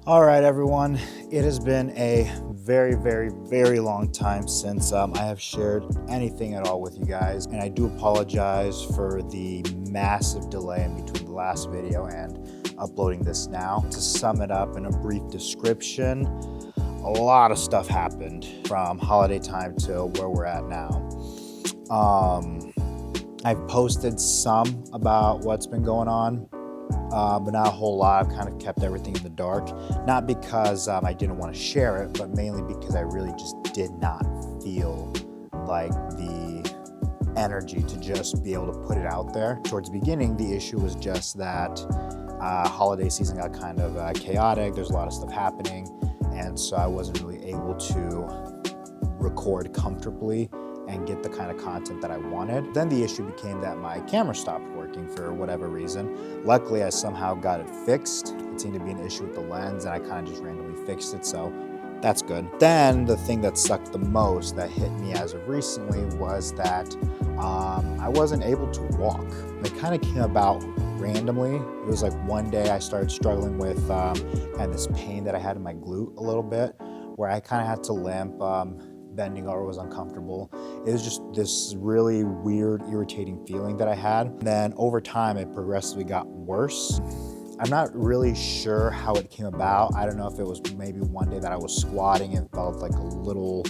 All right, everyone. It has been a very, very, very long time since I have shared anything at all with you guys. And I do apologize for the massive delay in between the last video and uploading this now. To sum it up in a brief description, a lot of stuff happened from holiday time to where we're at now. I've posted some about what's been going on. But not a whole lot. I've kind of kept everything in the dark, not because I didn't want to share it, but mainly because I really just did not feel like the energy to just be able to put it out there. Towards the beginning, the issue was just that holiday season got kind of chaotic. There's a lot of stuff happening, and so I wasn't really able to record comfortably and get the kind of content that I wanted. Then the issue became that my camera stopped working for whatever reason. Luckily, I somehow got it fixed. It seemed to be an issue with the lens, and I kind of just randomly fixed it, so that's good. Then the thing that sucked the most that hit me as of recently was that I wasn't able to walk. It kind of came about randomly. It was like one day I started struggling with kind of this pain that I had in my glute a little bit, where I kind of had to limp. Bending over was uncomfortable. It was just this really weird, irritating feeling that I had. And then over time, it progressively got worse. I'm not really sure how it came about. I don't know if it was maybe one day that I was squatting and felt like a little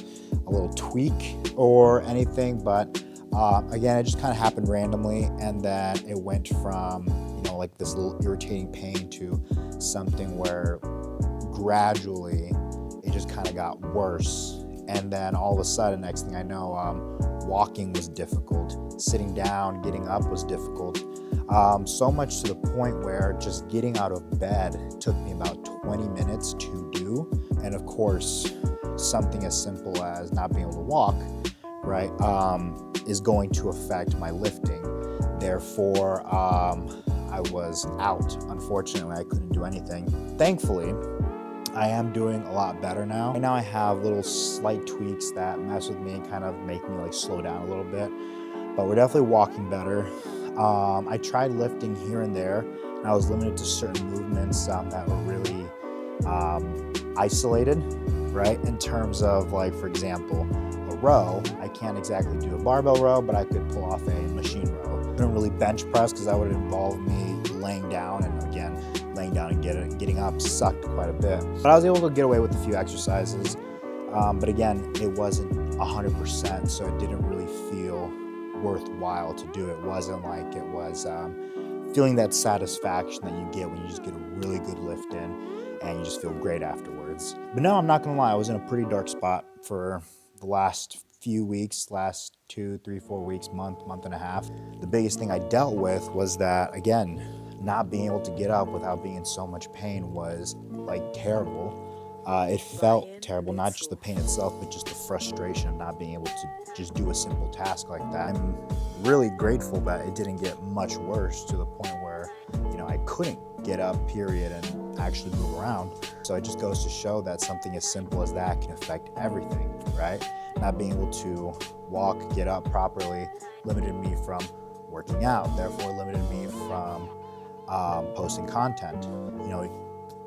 tweak or anything, but again, it just kind of happened randomly, and then it went from like this little irritating pain to something where gradually it just kind of got worse. And then all of a sudden, next thing I know, walking was difficult. Sitting down, getting up was difficult. So much to the point where just getting out of bed took me about 20 minutes to do. And of course, something as simple as not being able to walk, right, is going to affect my lifting. Therefore, I was out. Unfortunately, I couldn't do anything. Thankfully, I am doing a lot better now. Right now I have little slight tweaks that mess with me and kind of make me like slow down a little bit, but we're definitely walking better. I tried lifting here and there, and I was limited to certain movements that were really isolated, right? In terms of, like, for example, a row, I can't exactly do a barbell row, but I could pull off a machine row. I couldn't really bench press because that would involve me laying down, and again, laying down and getting up sucked quite a bit. But I was able to get away with a few exercises. But again, it wasn't 100%, so it didn't really feel worthwhile to do. It wasn't like it was feeling that satisfaction that you get when you just get a really good lift in and you just feel great afterwards. But no, I'm not gonna lie, I was in a pretty dark spot for the last few weeks, last 2, 3, 4 weeks, month and a half. The biggest thing I dealt with was that, again, not being able to get up without being in so much pain was like terrible. It felt terrible, not just the pain itself, but just the frustration of not being able to just do a simple task like that. I'm really grateful that it didn't get much worse to the point where, I couldn't get up, period, and actually move around. So it just goes to show that something as simple as that can affect everything, right? Not being able to walk, get up properly limited me from working out, therefore limited me from posting content.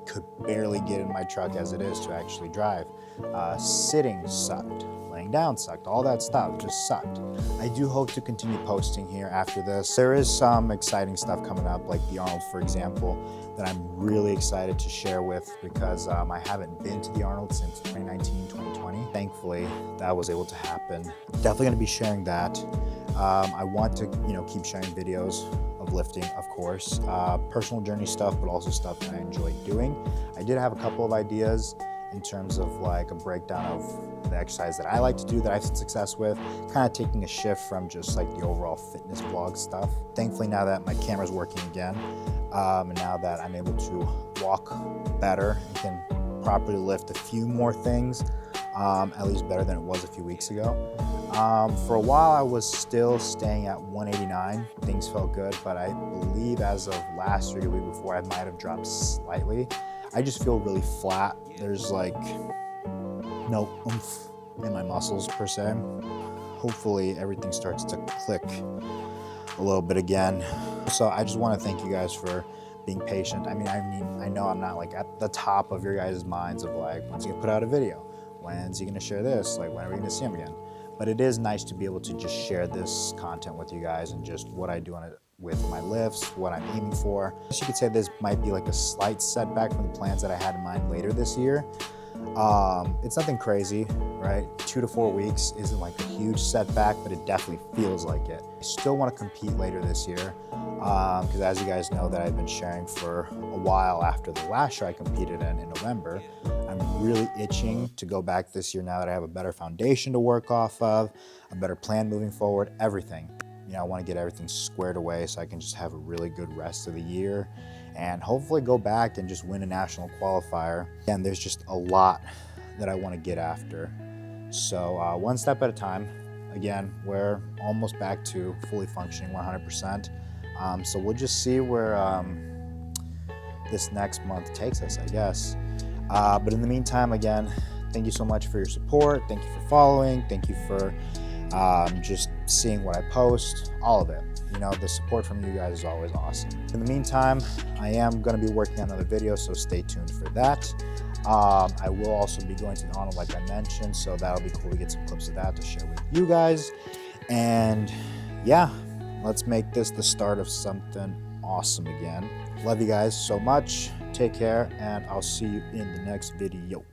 Could barely get in my truck as it is to actually drive. Sitting sucked, laying down sucked, all that stuff just sucked. I do hope to continue posting here after this. There is some exciting stuff coming up, like the Arnold, for example, that I'm really excited to share with, because I haven't been to the Arnold since 2019, 2020. Thankfully, that was able to happen. Definitely gonna be sharing that. I want to, keep sharing videos of lifting, of course, personal journey stuff, but also stuff that I enjoy doing. I did have a couple of ideas in terms of like a breakdown of the exercise that I like to do that I've had success with, kind of taking a shift from just like the overall fitness vlog stuff. Thankfully, now that my camera's working again, and now that I'm able to walk better and can properly lift a few more things, at least better than it was a few weeks ago. For a while, I was still staying at 189. Things felt good, but I believe as of last week, the week before, I might have dropped slightly. I just feel really flat. There's like no oomph in my muscles per se. Hopefully everything starts to click a little bit again. So I just want to thank you guys for being patient. I mean, I know I'm not like at the top of your guys' minds of like, when's he gonna put out a video? When's he gonna share this? Like, when are we gonna see him again? But it is nice to be able to just share this content with you guys and just what I do on it with my lifts, what I'm aiming for. I guess you could say this might be like a slight setback from the plans that I had in mind later this year. It's nothing crazy, right? 2 to 4 weeks isn't like a huge setback, but it definitely feels like it. I still want to compete later this year because as you guys know that I've been sharing for a while after the last show I competed in November, I'm really itching to go back this year now that I have a better foundation to work off of, a better plan moving forward, everything. You know, I want to get everything squared away so I can just have a really good rest of the year and hopefully go back and just win a national qualifier. And there's just a lot that I want to get after. So one step at a time. Again, we're almost back to fully functioning 100%. So we'll just see where this next month takes us, I guess. But in the meantime, again, thank you so much for your support. Thank you for following. Thank you for just seeing what I post, all of it. You know, the support from you guys is always awesome. In the meantime, I am going to be working on another video, so stay tuned for that. I will also be going to the Arnold, like I mentioned, so that'll be cool to get some clips of that to share with you guys. And yeah, let's make this the start of something awesome again. Love you guys so much. Take care, and I'll see you in the next video.